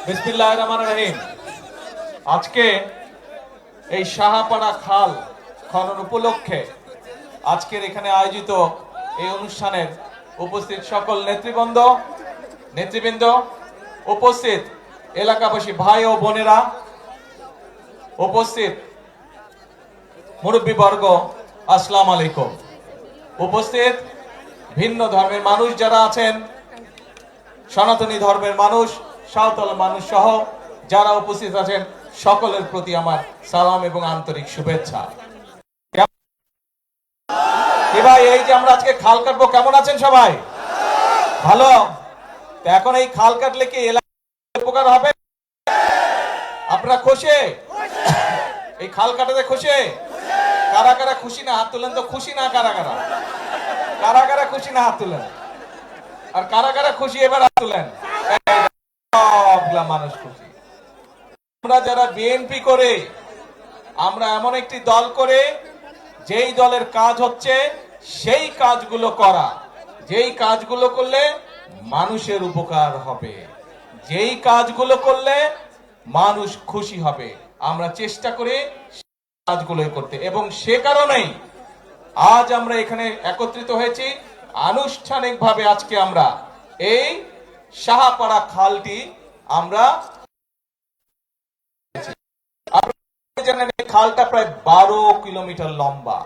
বিসমিল্লাহির রহমানির রহিম। আজকে এই শাহপাড়া খাল খনন উপলক্ষে আজকের এখানে আয়োজিত এই অনুষ্ঠানের উপস্থিত সকল নেতৃবৃন্দ, উপস্থিত এলাকাবাসী ভাই ও বোনেরা, উপস্থিত মুরব্বীবর্গ, আসসালামু আলাইকুম। উপস্থিত ভিন্ন ধর্মের মানুষ যারা আছেন, সনাতনী ধর্মের মানুষ, সাঁওতাল মানুষ সহ যারা উপস্থিত আছেন, সকলের প্রতি আমার সালাম এবং আন্তরিক শুভেচ্ছা। ভাই, এই যে আমরা আজকে খাল কাটবো, কেমন আছেন সবাই? ভালো? এখন এই খাল কাটলে কি এলাকার উপকার হবে? আপনারা খুশি? এই খাল কাটাতে খুশি? কারা কারা খুশি না হাত তুলেন তো। খুশি না কারা কারা? কারা কারা খুশি না হাত তুলেন। আর কারা কারা খুশি এবার হাত তুলেন। সবগুলা মানুষ খুশি। আমরা যারা বিএনপি করে, আমরা এমন একটি দল করে যেই দলের কাজ হচ্ছে সেই কাজগুলো করা, যেই কাজগুলো করলে মানুষের উপকার হবে, যেই কাজগুলো করলে মানুষ খুশি হবে, আমরা চেষ্টা করি কাজগুলো করতে। এবং সে কারণেই আজ আমরা এখানে একত্রিত হয়েছি। আনুষ্ঠানিকভাবে আজকে আমরা এই শাহপাড়া খালটি আমরা খালটা প্রায় 12 কিলোমিটার লম্বা।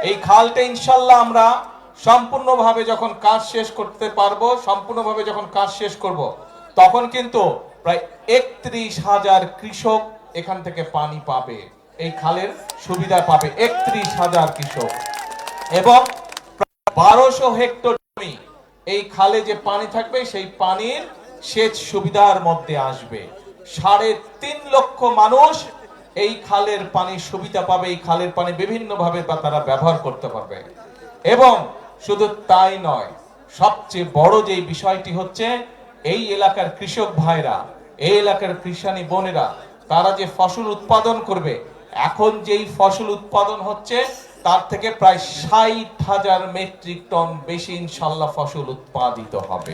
এই খালটা ইনশাল্লাহ আমরা সম্পূর্ণভাবে যখন কাজ শেষ করতে পারবো, সম্পূর্ণভাবে যখন কাজ শেষ করব, তখন কিন্তু প্রায় 31,000 কৃষক এখান থেকে পানি পাবে, এই খালের সুবিধা পাবে 31,000 কৃষক। এবং 1200 হেক্টর জমি এই খালে যে পানি থাকবে সেই পানির সেচ সুবিধার মধ্যে আসবে। 3.5 লক্ষ মানুষ এই খালের পানির সুবিধা পাবে। এই খালের পানি বিভিন্ন ভাবে তারা ব্যবহার করতে পারবে। এবং শুধু তাই নয়, সবচেয়ে বড় যে বিষয়টি হচ্ছে এই এলাকার কৃষক ভাইরা, এই এলাকার কৃষানী বোনেরা, তারা যে ফসল উৎপাদন করবে, এখন যেই ফসল উৎপাদন হচ্ছে তার থেকে প্রায় 60,000 মেট্রিক টন বেশি ইনশাল্লাহ ফসল উৎপাদিত হবে।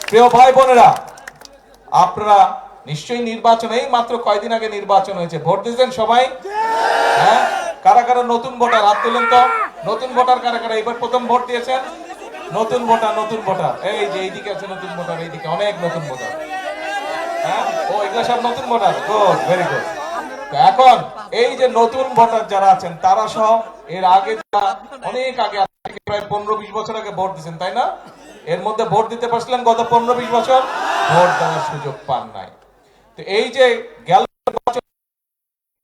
প্রিয় ভাই বোনেরা, আপনারা নিশ্চয়ই নির্বাচন, এই মাত্র কয়েকদিন আগে নির্বাচন হয়েছে, ভোট দিয়েছেন সবাই? হ্যাঁ? কারা কারা নতুন ভোটার হাত তুলেন তো। নতুন ভোটার কারা কারা এবার প্রথম ভোট দিয়েছেন? নতুন ভোটার এই যে এইদিকে আছে নতুন ভোটার, এইদিকে অনেক নতুন ভোটার। হ্যাঁ, ও এগুলো সব নতুন ভোটার। Good, very good. এখন এই যে নতুন ভোটার যারা আছেন তারা সহ এর আগে অনেক আগে প্রায় 15-20 বছর আগে ভোট দিচ্ছেন, তাই না? এর মধ্যে ভোট দিতে পারছিলেন গত 15-20 বছর? ভোট দেওয়ার সুযোগ পান নাই। তো এই যে গেল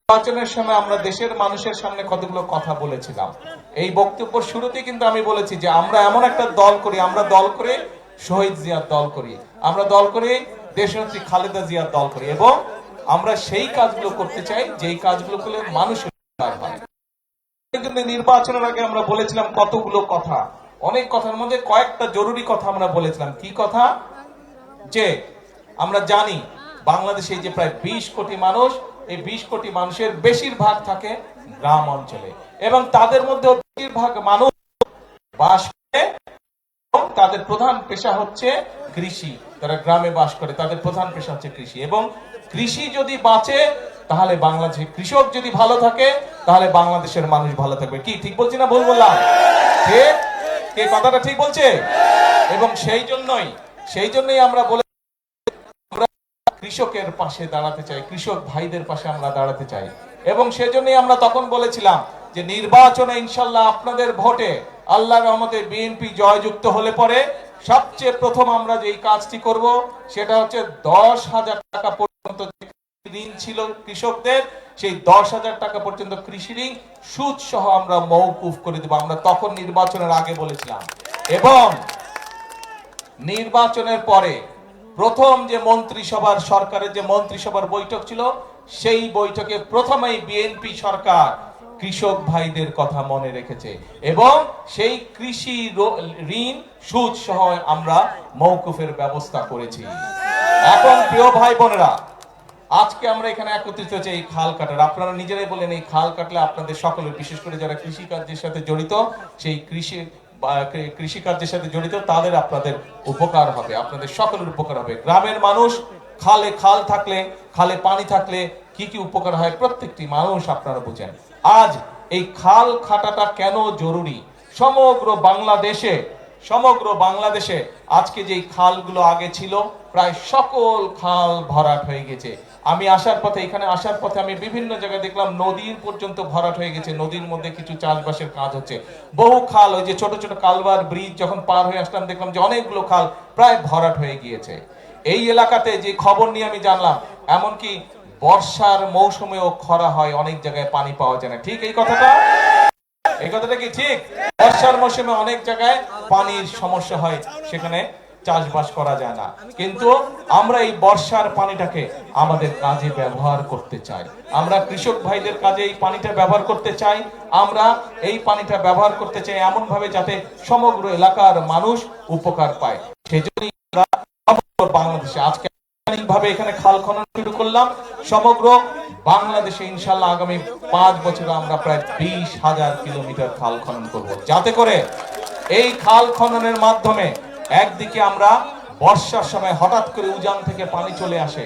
নির্বাচনের সময় আমরা দেশের মানুষের সামনে কতগুলো কথা বলেছিলাম। এই বক্তব্যের শুরুতেই কিন্তু আমি বলেছি যে আমরা এমন একটা দল করি, আমরা দল করে শহীদ জিয়ার দল করি, আমরা দল করি দেশনেত্রী খালেদা জিয়ার দল করি, এবং আমরা সেই কাজগুলো করতে চাই যেই কাজগুলো করলে মানুষের উপকার হয়। নির্বাচনের আগে আমরা বলেছিলাম কতগুলো কথা, অনেক কথার মধ্যে কয়েকটা জরুরি কথা আমরা বলেছিলাম। কি কথা? যে আমরা জানি বাংলাদেশে যে প্রায় 20 কোটি মানুষ, এই 20 কোটি মানুষের বেশিরভাগ থাকে গ্রাম অঞ্চলে, এবং তাদের মধ্যে বেশিরভাগ মানুষ বাস করে, তাদের প্রধান পেশা হচ্ছে কৃষি। তারা গ্রামে বাস করে, তাদের প্রধান পেশা হচ্ছে কৃষি। এবং কৃষি যদি বাঁচে তাহলে বাংলাদেশের কৃষক যদি ভালো থাকে তাহলে বাংলাদেশের মানুষ ভালো থাকবে। কি ঠিক বলছি না ভুল বললাম? ঠিক? কে কথাটা ঠিক বলছে? এবং সেই জন্যই আমরা বলে কৃষকের পাশে দাঁড়াতে চাই, কৃষক ভাইদের পাশে আমরা দাঁড়াতে চাই। এবং সেজন্যই আমরা তখন বলেছিলাম যে নির্বাচনে ইনশাল্লাহ আপনাদের ভোটে আল্লাহর রহমতে বিএনপি জয়যুক্ত হলে পরে সবচেয়ে প্রথম আমরা যেই কাজটি করব সেটা হচ্ছে 10,000 টাকা পর্যন্ত ঋণ ছিল কৃষকদের, সেই 10,000 টাকা পর্যন্ত কৃষি ঋণ সুদ সহ আমরা মওকুফ করে দেব। আমরা তখন নির্বাচনের আগে বলেছিলাম। এবং নির্বাচনের পরে প্রথম যে মন্ত্রিসভার, সরকারের যে মন্ত্রিসভার বৈঠক ছিল, সেই বৈঠকে প্রথমেই বিএনপি সরকার কৃষক ভাইদের কথা মনে রেখেছে এবং সেই কৃষি ঋণ সুদ সহ আমরা মওকুফের ব্যবস্থা করেছি। এখন প্রিয় ভাই বোনেরা, আজকে আমরা এখানে একত্রিত হয়েছি এই খাল কাটার। আপনারা নিজেরাই বলেন এই খাল কাটলে আপনাদের সকলের, বিশেষ করে যারা কৃষি কাজের সাথে জড়িত, সেই কৃষি কৃষিকার্যের সাথে জড়িত তাদের আপনাদের উপকার হবে, আপনাদের সকলের উপকার হবে। গ্রামের মানুষ খাল থাকলে, খালে পানি থাকলে কি কি উপকার হয় প্রত্যেকটি মানুষ আপনারা বুঝেন। আজ এই খাল খাটাটা কেন জরুরি? সমগ্র বাংলাদেশে আজকে যেই খালগুলো আগে ছিল প্রায় সকল খাল ভরাট হয়ে গেছে। এখানে আসার পথে আমি বিভিন্ন জায়গায় দেখলাম নদীর পর্যন্ত ভরাট হয়ে গেছে, নদীর মধ্যে কিছু চাষবাসের কাজ হচ্ছে। বহু খাল, ওই যে ছোট ছোট কালভার ব্রিজ যখন পার হয়ে আসলাম দেখলাম যে অনেকগুলো খাল প্রায় ভরাট হয়ে গিয়েছে। এই এলাকাতে যে খবর নিয়ে আমি জানলাম, এমনকি বর্ষার মৌসুমেও খরা হয়, অনেক জায়গায় পানি পাওয়া যায় না। ঠিক এই কথাটা কি ঠিক? বর্ষার মৌসুমে অনেক জায়গায় পানির সমস্যা হয়, সেখানে চাষবাস করা যায় না। কিন্তু আমরা এই বর্ষার পানিটাকে আমাদের কাজে ব্যবহার করতে চাই, আমরা কৃষক ভাইদের কাজে এই পানিটা ব্যবহার করতে চাই। আমরা এই পানিটা ব্যবহার করতে চাই এমন ভাবে যাতে সমগ্র এলাকার মানুষ উপকার পায়। সেজন্যই আমরা বাংলাদেশে আজকে ভাবে এখানে খাল খনন শুরু করলাম। সমগ্র বাংলাদেশে ইনশাল্লাহ আগামী 5 বছরে আমরা প্রায় 20,000 কিলোমিটার খাল খনন করব, যাতে করে এই খাল খননের মাধ্যমে একদিকে আমরা বর্ষার সময় হঠাৎ করে উজান থেকে পানি চলে আসে,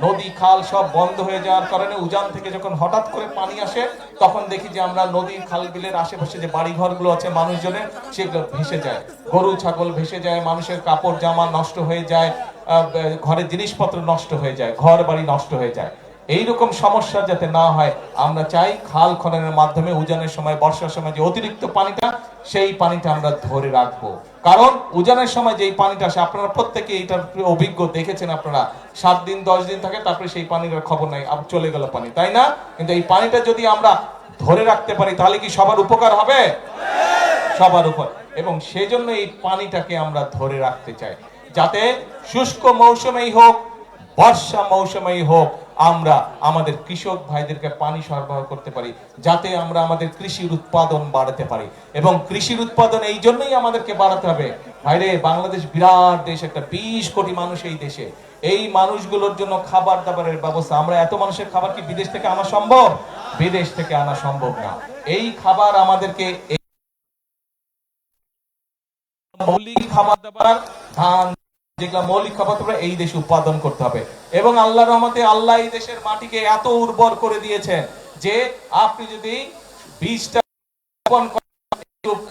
নদী খাল সব বন্ধ হয়ে যাওয়ার কারণে উজান থেকে যখন হঠাৎ করে পানি আসে তখন দেখি যে আমরা নদীর খাল বিলের আশেপাশে যে বাড়ি ঘরগুলো আছে মানুষজনের, সেগুলো ভেসে যায়, গরু ছাগল ভেসে যায়, মানুষের কাপড় জামা নষ্ট হয়ে যায়, ঘরের জিনিসপত্র নষ্ট হয়ে যায়, ঘর বাড়ি নষ্ট হয়ে যায়। এইরকম সমস্যা যাতে না হয় আমরা চাই খাল খননের মাধ্যমে উজানের সময়, বর্ষার সময় যে অতিরিক্ত পানিটা, সেই পানিটা আমরা ধরে রাখবো। কারণ উজানের সময় যেই পানিটা আসে, আপনারা প্রত্যেকে এইটার অভিজ্ঞ, দেখেছেন আপনারা, 7 দিন 10 দিন থাকে, তারপরে সেই পানির খবর নাই, আবার চলে গেল পানি, তাই না? কিন্তু এই পানিটা যদি আমরা ধরে রাখতে পারি তাহলে কি সবার উপকার হবে? সবার উপর। এবং সেজন্য এই পানিটাকে আমরা ধরে রাখতে চাই, যাতে শুষ্ক মৌসুমেই হোক, বর্ষা মৌসুমেই হোক, আমরা আমাদের কৃষক ভাইদেরকে পানি সরবরাহ করতে পারি, যাতে আমরা আমাদের কৃষির উৎপাদন বাড়াতে পারি। এবং কৃষির উৎপাদন এই জন্যই আমাদেরকে বাড়াতে হবে। ভাইরে, বাংলাদেশ বিরাট দেশ, একটা 20 কোটি মানুষ এই দেশে। এই মানুষগুলোর জন্য খাবার দাবারের ব্যবস্থা, আমরা এত মানুষের খাবার কি বিদেশ থেকে আনা সম্ভব? বিদেশ থেকে আনা সম্ভব না। এই খাবার আমাদেরকে মৌলিক খাবার দাবার, ধান, যেগুলা মৌলিক খাবার দাবার এই দেশে উৎপাদন করতে হবে। এবং আল্লাহর রহমতে আল্লাহ এই দেশের মাটিকে এত উর্বর করে দিয়েছেন যে আপনি যদি বীজটা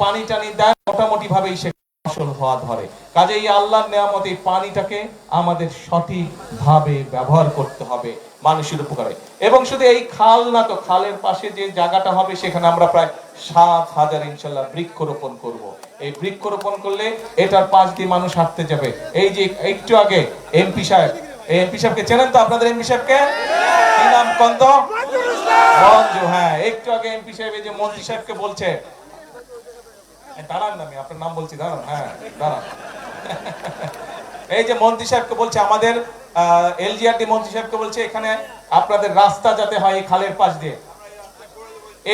পানি টানি দেন, মোটামুটি ভাবেই সে ফসল হওয়া ধরে। কাজেই আল্লাহর নেয়ামত, এই পানিটাকে আমাদের সঠিক ভাবে ব্যবহার করতে হবে মানুষের উপকারে। এবং শুধু এই খাল না, তো খালের পাশে যে জায়গাটা হবে সেখানে আমরা প্রায় 7,000 ইনশাল্লাহ বৃক্ষরোপণ করব। এই বৃক্ষরোপণ করলে এটার পাশ দিয়ে মানুষ হাঁটতে যাবে। এই যে একটু আগে এমপি সাহেবকে চেনেন তো? আপনাদের এমপি সাহেবকে কি নাম কন্ত? মঞ্জু। হ্যাঁ, একটু আগে এমপি সাহেব এই যে মন্ত্রী সাহেবকে বলছে, দাঁড়ান না, আমি আপনার নাম বলছি, দাঁড়ান, হ্যাঁ দাঁড়ান। এই যে মন্ত্রী সাহেবকে বলছে, আমাদের এলজিআরডি মন্ত্রী সাহেবকে বলছে, এখানে আপনাদের রাস্তা যাতে হয় এই খালের পাশ দিয়ে,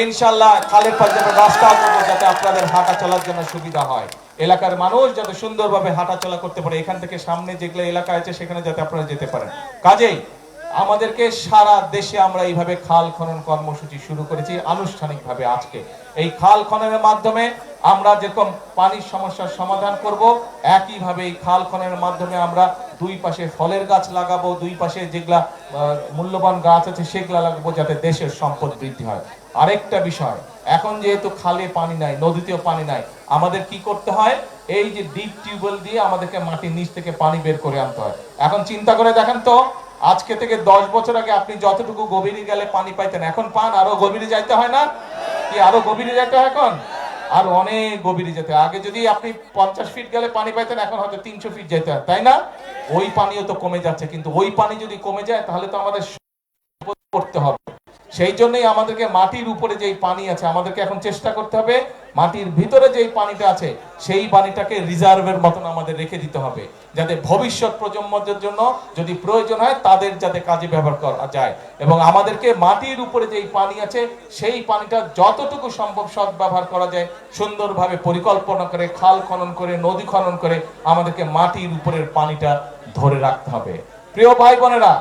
ইনশাআল্লাহ খালের পাশ দিয়ে রাস্তা করবো, যাতে আপনাদের হাঁটা চলার জন্য সুবিধা হয়, এলাকার মানুষ যাতে সুন্দরভাবে হাঁটা চলা করতে পারে, এখান থেকে সামনে যেগুলো এলাকা আছে সেখানে যাতে আপনারা যেতে পারেন। কাজেই আমাদেরকে সারা দেশে আমরা এইভাবে খাল খনন কর্মসূচি শুরু করেছি আনুষ্ঠানিকভাবে। আজকে এই খাল খননের মাধ্যমে আমরা যেরকম পানির সমস্যার সমাধান করব, একইভাবে এই খাল খননের মাধ্যমে আমরা দুই পাশে ফলের গাছ লাগাবো, দুই পাশে যেগুলা মূল্যবান গাছ আছে সেগুলা লাগাবো, যাতে দেশের সম্পদ বৃদ্ধি হয়। আরেকটা বিষয়, এখন যেহেতু খালে পানি নাই, নদীতেও পানি নাই, আমাদের কি করতে হয়? এই যে ডিপ টিউবওয়েল দিয়ে আমাদেরকে মাটির নিচ থেকে পানি বের করে আনতে হয়। এখন চিন্তা করে দেখেন তো, আজকে থেকে 10 বছর আগে আপনি যতটুকু গভীরে গেলে পানি পাইতেন, এখন পান আরো গভীরে যাইতে হয় না? কি আরো গভীরে যাইতে হয়? এখন আর অনেক গভীরে যেতে হয়। আগে যদি আপনি 50 ফিট গেলে পানি পাইতেন, এখন হয়তো 300 ফিট যেতে হয়, তাই না? ওই পানিও তো কমে যাচ্ছে। কিন্তু ওই পানি যদি কমে যায় তাহলে তো আমাদের করতে হবে। সেই জন্যই আমাদেরকে মাটির উপরে যেই পানি আছে, আমাদেরকে এখন চেষ্টা করতে হবে মাটির ভিতরে যেই পানিটা আছে সেই পানিটাকে রিজার্ভের মতন আমাদের রেখে দিতে হবে, যাতে ভবিষ্যৎ প্রজন্মদের জন্য যদি প্রয়োজন হয় তাদের যাতে কাজে ব্যবহার করা যায়। এবং আমাদেরকে মাটির উপরে যেই পানি আছে সেই পানিটা যতটুকু সম্ভব সৎ ব্যবহার করা যায়, সুন্দরভাবে পরিকল্পনা করে, খাল খনন করে, নদী খনন করে আমাদেরকে মাটির উপরের পানিটা ধরে রাখতে হবে। প্রিয় ভাই বোনেরা,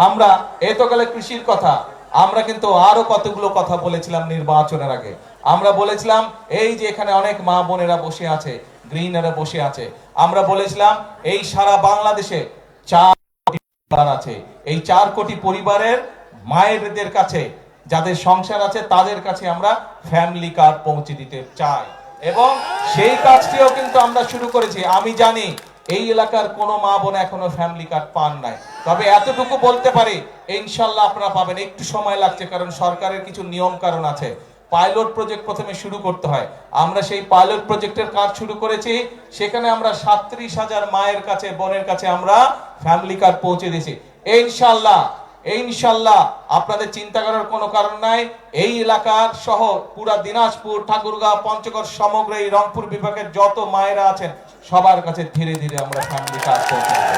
আমরা এতকালে কৃষির কথা, আমরা কিন্তু আরো কতগুলো কথা বলেছিলাম নির্বাচনের আগে। আমরা বলেছিলাম এই যে এখানে অনেক মা বোনেরা বসে আছে, গ্রিনেরা বসে আছে, আমরা বলেছিলাম এই সারা বাংলাদেশে 4 কোটি পরিবার আছে, এই 4 কোটি পরিবারের মায়েরদের কাছে, যাদের সংসার আছে তাদের কাছে আমরা ফ্যামিলি কার্ড পৌঁছে দিতে চাই, এবং সেই কাজটিও কিন্তু আমরা শুরু করেছি। আমি জানি এই এলাকার কোনো মা বোন এখনো ফ্যামিলি কার্ড পান নাই, তবে এতটুকু বলতে পারি ইনশাল্লাহ আপনারা পাবেন। একটু সময় লাগছে, কারণ সরকারের কিছু নিয়ম কারণ আছে। পাইলট প্রজেক্ট প্রথমে শুরু করতে হয়, আমরা সেই পাইলট প্রজেক্টের কাজ শুরু করেছি। সেখানে আমরা 37,000 মায়ের কাছে, বোনের কাছে আমরা ফ্যামিলি কার্ড পৌঁছে দিয়েছি। ইনশাল্লাহ ইনশাল্লাহ আপনাদের চিন্তা করার কোনো কারণ নাই। এই এলাকার সহ পুরা দিনাজপুর, ঠাকুরগাঁও, পঞ্চগড়, সমগ্র এই রংপুর বিভাগের যত মায়েরা আছেন সবার কাছে ধীরে ধীরে আমরা ফ্যামিলি কার্ড পৌঁছে দেব।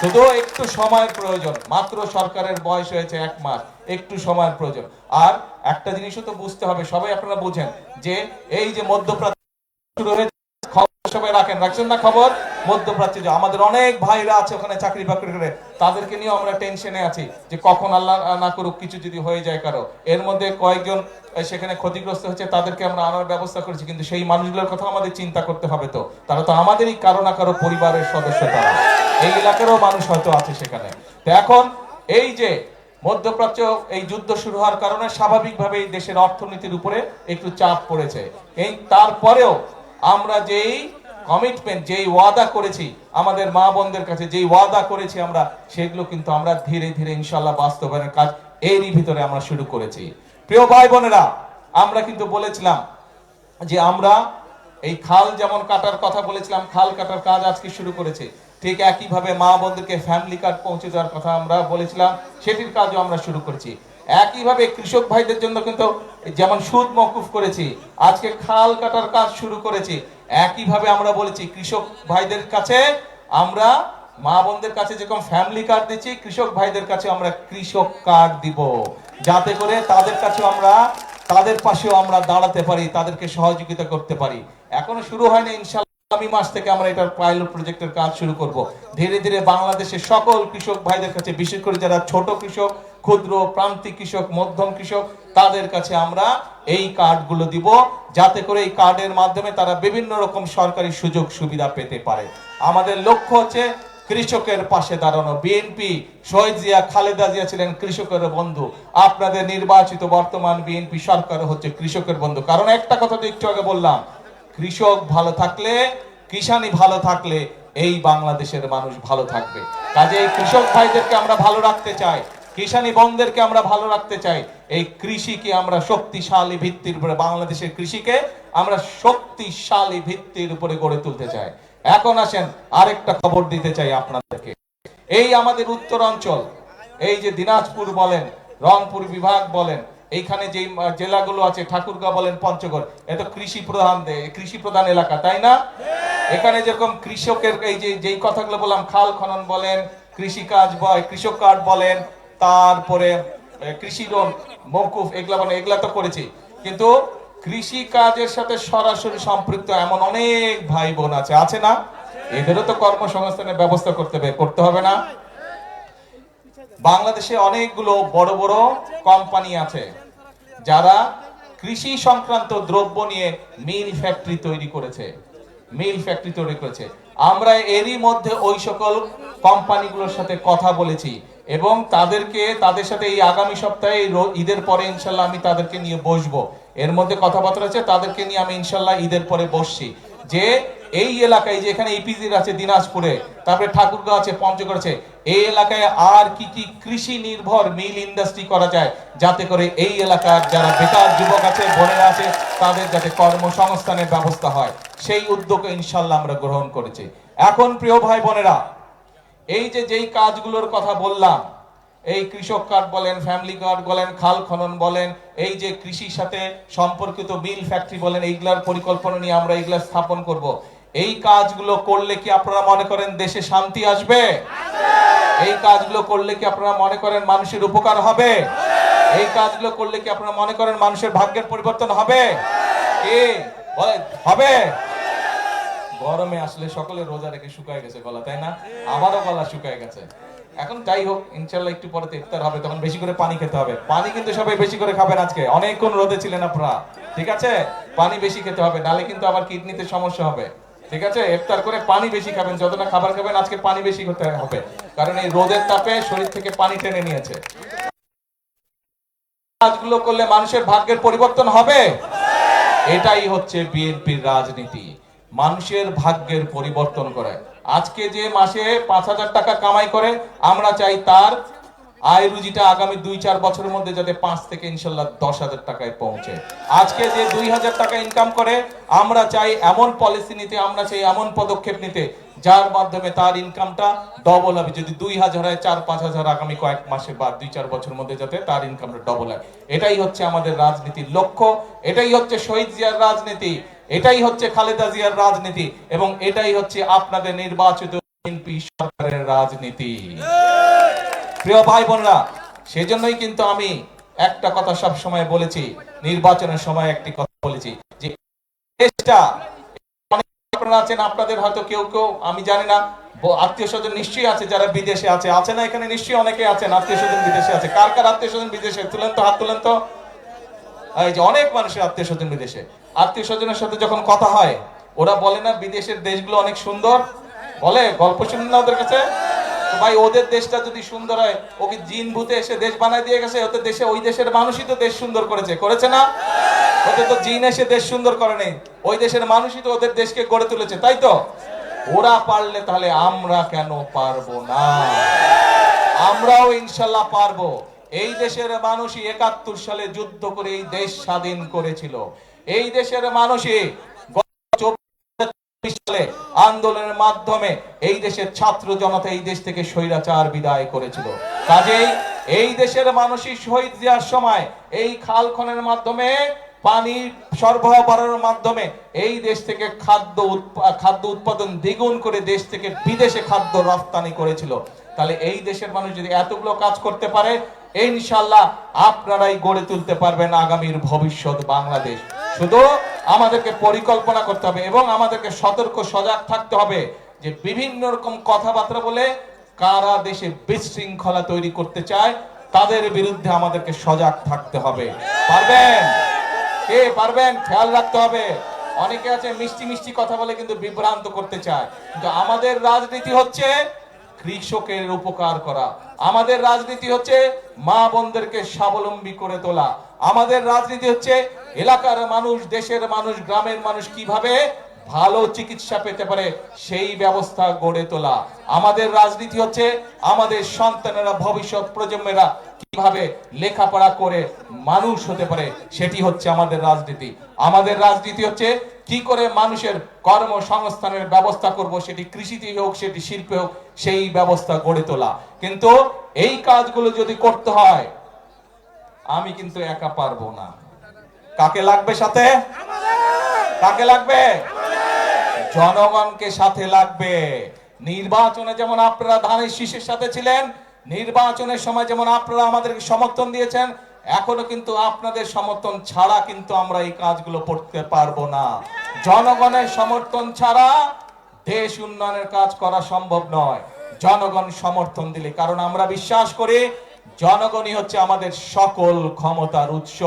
শুধু একটু সময়ের প্রয়োজন, মাত্র সরকারের বয়স হয়েছে 1 মাস, একটু সময়ের প্রয়োজন। আর একটা জিনিসও তো বুঝতে হবে, সবাই আপনারা বুঝেন যে এই যে মধ্যপ্রাচ্য শুরু হয়েছে, সবাই রাখছেন না খবর? মধ্যপ্রাচ্যে আমাদের অনেক ভাইরা আছে ওখানে চাকরি বাকরি করে, তাদেরকে নিয়ে আমরা টেনশনে আছি যে কখন আল্লাহ না করুক কিছু যদি হয়ে যায় কারো। এর মধ্যে কয়েকজন সেখানে ক্ষতিগ্রস্ত হচ্ছে, তাদেরকে আমরা আনার ব্যবস্থা করেছি, কিন্তু সেই মানুষগুলোর কথা আমাদের চিন্তা করতে হবে। তো তারা তো আমাদেরই কারো না কারো পরিবারের সদস্য, তারা এই এলাকারও মানুষ হয়তো আছে সেখানে। তো এখন এই যে মধ্যপ্রাচ্য এই যুদ্ধ শুরু হওয়ার কারণে স্বাভাবিকভাবে এই দেশের অর্থনীতির উপরে একটু চাপ পড়েছে। এই তারপরেও আমরা যেই কমিটমেন্ট, যেই ওয়াদা করেছি আমাদের মা বোনদের কাছে, যেই ওয়াদা করেছি আমরা, সেগুলো কিন্তু আমরা ধীরে ধীরে ইনশাআল্লাহ বাস্তবায়নের কাজ এরই ভিতরে আমরা শুরু করেছি। প্রিয় ভাই বোনেরা, আমরা কিন্তু বলেছিলাম যে আমরা এই খাল যেমন কাটার কথা বলেছিলাম, খাল কাটার কাজ আজকে শুরু করেছে। ঠিক একইভাবে মা বোনদেরকে ফ্যামিলি কার্ড পৌঁছে দেওয়ার কথা আমরা বলেছিলাম, সেটির কাজও আমরা শুরু করেছি। একইভাবে কৃষক ভাইদের জন্য কিন্তু যেমন সুদ মওকুফ করেছি, আজকে খাল কাটার কাজ শুরু করেছি। একইভাবে আমরা বলেছি কৃষক ভাইদের কাছে আমরা, মা বোনদের কাছে যেরকম ফ্যামিলি কার্ড দিচ্ছি, কৃষক ভাইদের কাছে আমরা কৃষক কার্ড দিব, যাতে করে তাদের কাছে আমরা, তাদের পাশেও আমরা দাঁড়াতে পারি, তাদেরকে সহযোগিতা করতে পারি। এখনো শুরু হয়নি, ইনশাআল্লাহ আগামী মাস থেকে আমরা এটার পাইলট প্রজেক্টের কাজ শুরু করব। ধীরে ধীরে বাংলাদেশের সকল কৃষক ভাইদের কাছে, বিশেষ করে যারা ছোট কৃষক, ক্ষুদ্র প্রান্তিক কৃষক, মধ্যম কৃষক, তাদের কাছে আমরা এই কার্ডগুলো দিব, যাতে করে এই কার্ডের মাধ্যমে তারা বিভিন্ন রকম সরকারি সুযোগ সুবিধা পেতে পারে। আমাদের লক্ষ্য হচ্ছে কৃষকের পাশে দাঁড়ানো। বিএনপি, শহীদ জিয়া, খালেদা জিয়া ছিলেন কৃষকের বন্ধু। আপনাদের নির্বাচিত বর্তমান বিএনপি সরকার হচ্ছে কৃষকের বন্ধু। কারণ একটা কথা তো একটু আগে বললাম, কৃষক ভালো থাকলে, কিষানি ভালো থাকলে এই বাংলাদেশের মানুষ ভালো থাকবে। কাজে কৃষক ভাইদেরকে আমরা ভালো রাখতে চাই, কিষানি বন্ধুদেরকে আমরা ভালো রাখতে চাই। এই কৃষিকে আমরা শক্তিশালী ভিত্তির উপরে, বাংলাদেশের কৃষিকে আমরা শক্তিশালী ভিত্তির উপরে গড়ে তুলতে চাই। এখন আসেন আরেকটা খবর দিতে চাই আপনাদেরকে। এই আমাদের উত্তর অঞ্চল, এই যে দিনাজপুর বলেন, রংপুর বিভাগ বলেন, এইখানে যে জেলাগুলো আছে, ঠাকুরগাঁও বলেন, পঞ্চগড়, এটা কৃষি প্রধান এলাকা, তাই না? এখানে যেরকম কৃষকের এই যে যেই কথাগুলো বললাম, খাল খনন বলেন, কৃষি কাজ বয়, কৃষক কার্ড বলেন, তারপরে কৃষি লোন মওকুফ, এগুলা মানে এগুলা তো করেছি, কিন্তু কৃষি কাজের সাথে সরাসরি সম্পৃক্ত এমন অনেক ভাই বোন আছে না? এদেরও তো কর্মসংস্থানের ব্যবস্থা করতে হবে না? বাংলাদেশে অনেকগুলো বড় বড় কোম্পানি আছে যারা কৃষি সংক্রান্ত দ্রব্য নিয়ে মিল ফ্যাক্টরি তৈরি করেছে। আমরা এরই মধ্যে ওই সকল কোম্পানিগুলোর সাথে কথা বলেছি, এবং তাদের সাথে এই আগামী সপ্তাহে ঈদের পরে ইনশাল্লাহ আমি তাদেরকে নিয়ে বসবো। এর মধ্যে কথাবার্তা আছে, তাদেরকে নিয়ে আমি ইনশাল্লাহ ঈদের পরে বসছি, যে এই এলাকায় যে এখানে ইপিজির আছে দিনাজপুরে, তারপরে ঠাকুরগাঁও আছে, পঞ্চগড় আছে, এই এলাকায় আর কি কি কৃষি নির্ভর মিল ইন্ডাস্ট্রি করা যায়, যাতে করে এই এলাকার যারা বেকার যুবক আছে, বোনেরা আছে, তাদের যাতে কর্মসংস্থানের ব্যবস্থা হয়, সেই উদ্যোগ ইনশাল্লাহ আমরা গ্রহণ করেছি। এখন প্রিয় ভাই বোনেরা, এই যে যেই কাজগুলোর কথা বললাম, এই কৃষক কার্ড বলেন, ফ্যামিলি কার্ড বলেন, খাল খনন বলেন, এই যে কৃষির সাথে সম্পর্কিত মিল ফ্যাক্টরি বলেন, এইগুলার পরিকল্পনা নিয়ে আমরা এইগুলা স্থাপন করব। এই কাজগুলো করলে কি আপনারা মনে করেন দেশে শান্তি আসবে? এই কাজগুলো করলে কি আপনারা মনে করেন মানুষের উপকার হবে? এই কাজগুলো করলে কি আপনারা মনে করেন মানুষের ভাগ্যের পরিবর্তন হবে? কি বলে হবে? গরমে আসলে সকলে রোজা রেখে শুকায় গেছে গলা, তাই না? আমারও গলা শুকায় গেছে। এখন যাই হোক, ইনশাল্লাহ একটু পরে ইফতার হবে, তখন বেশি করে পানি খেতে হবে। পানি কিন্তু সবাই বেশি করে খাবেন, আজকে অনেকক্ষণ রোদে ছিলেন আপনারা, ঠিক আছে? পানি বেশি খেতে হবে, নালে কিন্তু আবার কিডনিতে সমস্যা হবে, ঠিক আছে? ইফতার করে পানি বেশি খাবেন, যত না খাবার খাবেন আজকে পানি বেশি খেতে হবে, কারণ এই রোদের তাপে শরীর থেকে পানি টেনে নিয়েছে। কাজগুলো করলে মানুষের ভাগ্যের পরিবর্তন হবে। এটাই হচ্ছে বিএনপির রাজনীতি, মানুষের ভাগ্যের পরিবর্তন করে। আজকে যে মাসে 5,000 টাকা কামাই করে, আমরা চাই তার আয় রুজিটা আগামী 2-4 বছরের মধ্যে যাতে 5 থেকে ইনশাল্লাহ 10,000 টাকায় পৌঁছে। আজকে যে 2,000 টাকা ইনকাম করে, আমরা চাই এমন পলিসি নিতে, আমরা চাই এমন পদক্ষেপ নিতে যার মাধ্যমে তার ইনকামটা ডবল হবে। যদি 2,000 হয়, 4-5,000 আগামী কয়েক মাসে বা 2-4 বছরের মধ্যে যাতে তার ইনকামটা ডবল হয়। এটাই হচ্ছে আমাদের রাজনীতির লক্ষ্য, এটাই হচ্ছে শহীদ জিয়ার রাজনীতি, এটাই হচ্ছে খালেদা জিয়ার রাজনীতি, এবং এটাই হচ্ছে আপনাদের নির্বাচিত বিএনপি সরকারের রাজনীতি। প্রিয় ভাই বোনরা, সেজন্যই কিন্তু আমি একটা কথা সব সময় বলেছি, নির্বাচনের সময় একটি কথা বলেছি, যে দেশটা আপনারা আছেন, আপনাদের হয়তো কেউ কেউ, আমি জানি না, আত্মীয় স্বজন নিশ্চয়ই আছে যারা বিদেশে আছে, আছে না এখানে? নিশ্চয়ই অনেকে আছেন আত্মীয় স্বজন বিদেশে আছে। কার কার আত্মীয় স্বজন বিদেশে? তুলেন তো, হাত তুলেন তো। এই যে অনেক মানুষের আত্মীয় স্বজন বিদেশে, আত্মীয় স্বজনের সাথে যখন কথা হয়, ওরা বলে না বিদেশের দেশগুলো অনেক সুন্দর, বলে? গল্প শুনুন না ওদের কাছে। ভাই, ওদের দেশটা যদি সুন্দর হয়, ওকে জিন ভূতে এসে দেশ বানায় দিয়ে গেছে? ওদের দেশে, ওই দেশের মানুষই তো দেশ সুন্দর করেছে, করেছে না? ওদের তো জিন এসে দেশ সুন্দর করে নেই, ওই দেশের মানুষই তো ওদের দেশকে গড়ে তুলেছে, তাই তো? ওরা পারলে তাহলে আমরা কেন পারবো না? আমরাও ইনশাল্লাহ পারবো। এই দেশের মানুষই 71 সালে যুদ্ধ করে এই দেশ স্বাধীন করেছিল। এই দেশের মানুষই সালে আন্দোলনের মাধ্যমে এই দেশের ছাত্র জনতা এই দেশ থেকে স্বৈরাচার বিদায় করেছিল। কাজেই এই দেশের মানুষই শহীদ জিয়ার সময় এই খাল খননের মাধ্যমে, পানি সরবরাহ করার মাধ্যমে এই দেশ থেকে খাদ্য উৎপাদন দ্বিগুণ করে দেশ থেকে বিদেশে খাদ্য রপ্তানি করেছিল। তাহলে এই দেশের মানুষ যদি এতগুলো কাজ করতে পারে, ইনশাআল্লাহ আপনারাই গড়ে তুলতে পারবেন আগামীর ভবিষ্যৎ বাংলাদেশ। শুধু আমাদেরকে পরিকল্পনা করতে হবে এবং আমাদেরকে সতর্ক সজাগ থাকতে হবে যে বিভিন্ন রকম কথাবার্তা বলে কারা দেশে বিশৃঙ্খলা তৈরি করতে চায়, তাদের বিরুদ্ধে আমাদেরকে সজাগ থাকতে হবে। পারবেন? কে পারবেন? খেয়াল রাখতে হবে। অনেকে আছে মিষ্টি মিষ্টি কথা বলে কিন্তু বিভ্রান্ত করতে চায়, কিন্তু আমাদের রাজনীতি হচ্ছে কৃষকের উপকার করা, আমাদের রাজনীতি হচ্ছে মা বোনদেরকে স্বাবলম্বী করে তোলা, আমাদের রাজনীতি হচ্ছে এলাকার মানুষ, দেশের মানুষ, গ্রামের মানুষ কিভাবে ভালো চিকিৎসা পেতে পারে সেই ব্যবস্থা গড়ে তোলা। আমাদের রাজনীতি হচ্ছে আমাদের সন্তানেরা, ভবিষ্যৎ প্রজন্মেরা কিভাবে লেখাপড়া করে মানুষ হতে পারে, সেটি হচ্ছে আমাদের রাজনীতি। আমাদের রাজনীতি হচ্ছে কি করে মানুষের কর্মসংস্থানের ব্যবস্থা করব, সেটি কৃষিতে হোক, সেটি শিল্পে হোক, সেই ব্যবস্থা গড়ে তোলা। কিন্তু এই কাজগুলো যদি করতে হয়, আমি কিন্তু একা পারবো না। কাকে লাগবে সাথে? কাকে লাগবে? জনগণকে সাথে লাগবে। নির্বাচনে যেমন আপনারা ধানের শীষের সাথে ছিলেন, নির্বাচনের সময় যেমন আপনারা আমাদেরকে সমর্থন দিয়েছেন, এখনো কিন্তু আপনাদের সমর্থন ছাড়া কিন্তু আমরা এই কাজগুলো করতে পারবো না। জনগণের সমর্থন ছাড়া দেশ উন্নয়নের কাজ করা সম্ভব নয়। জনগণ সমর্থন দিলে, কারণ আমরা বিশ্বাস করি জনগণই হচ্ছে আমাদের সকল ক্ষমতার উৎস,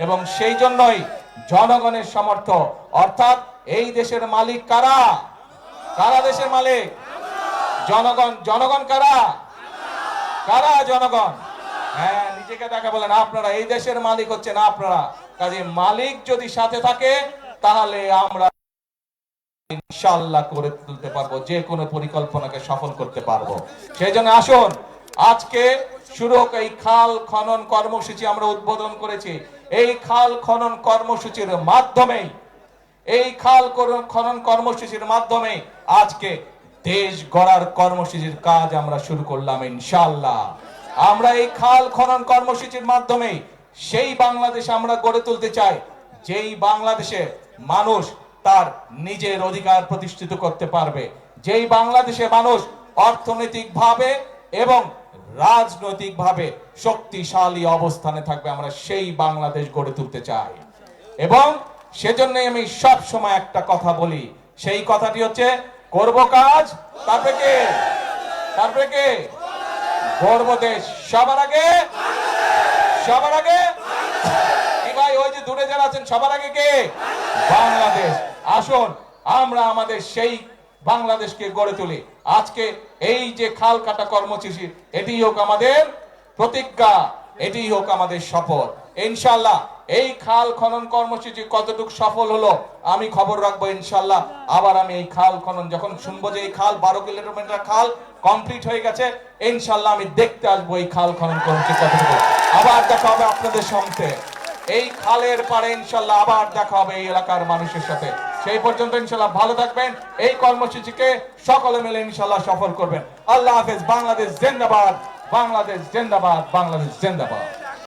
এবং সেই জন্যই জনগণের সমর্থন, অর্থাৎ এই দেশের মালিক কারা? কারা দেশের মালিক? জনগণ। জনগণ কারা? কারা? জনগণ। হ্যাঁ, নিজেকে দেখা বলেন, আপনারা এই দেশের মালিক হচ্ছেন আপনারা। কাজে মালিক যদি সাথে থাকে, তাহলে আমরা ইনশাআল্লাহ করে তুলতে পারবো, যে কোনো পরিকল্পনাকে সফল করতে পারবো। সেই জন্য আসুন, আজকে শুরু হোক এই খাল খনন কর্মসূচি আমরা উদ্বোধন করেছি। এই খাল খনন কর্মসূচির মাধ্যমে, এই খাল খনন কর্মসূচির মাধ্যমে আজকে দেশ গড়ার কর্মসূচির কাজ আমরা শুরু করলাম ইনশাআল্লাহ। আমরা এই খাল খনন কর্মসূচির মাধ্যমে সেই বাংলাদেশ আমরা গড়ে তুলতে চাই, যেই বাংলাদেশে মানুষ তার নিজের অধিকার প্রতিষ্ঠিত করতে পারবে, যেই বাংলাদেশে মানুষ অর্থনৈতিকভাবে এবং রাজনৈতিকভাবে শক্তিশালী অবস্থানে থাকবে। আমরা সেই বাংলাদেশ গড়ে তুলতে চাই, এবং সেজন্যই আমি সব সময় একটা কথা বলি, সেই কথাটি হচ্ছে করব কাজ, তারপরে কে? তারপরে কে? গর্ব দেশ সবার আগে, সবার আগে কি ভাই, ওই যে দূরে যারা আছেন সবার আগে কে? বাংলাদেশ। আসুন আমরা আমাদের সেই বাংলাদেশকে গড়ে তুলি। আজকে এই যে খাল কাটা কর্মসূচি, এটি হোক আমাদের প্রতিজ্ঞা, এটি হোক আমাদের শপথ। ইনশাআল্লাহ এই খাল খনন কর্মসূচি কতটুকু সফল হলো আমি খবর রাখবো ইনশাআল্লাহ। আবার আমি এই খাল খনন যখন শুনবো যে এই খাল 12 কিলোমিটার খাল কমপ্লিট হয়ে গেছে, ইনশাআল্লাহ আমি দেখতে আসবো এই খাল খনন কর্মসূচি কতটুকু। আবার দেখা হবে আপনাদের সঙ্গে এই খালের পারে, ইনশাআল্লাহ আবার দেখা হবে এই এলাকার মানুষের সাথে। সেই পর্যন্ত ইনশাআল্লাহ ভালো থাকবেন। এই কর্মসূচিকে সকলে মিলে ইনশাআল্লাহ সফল করবেন। আল্লাহ হাফেজ। বাংলাদেশ জিন্দাবাদ, বাংলাদেশ জিন্দাবাদ, বাংলাদেশ জিন্দাবাদ।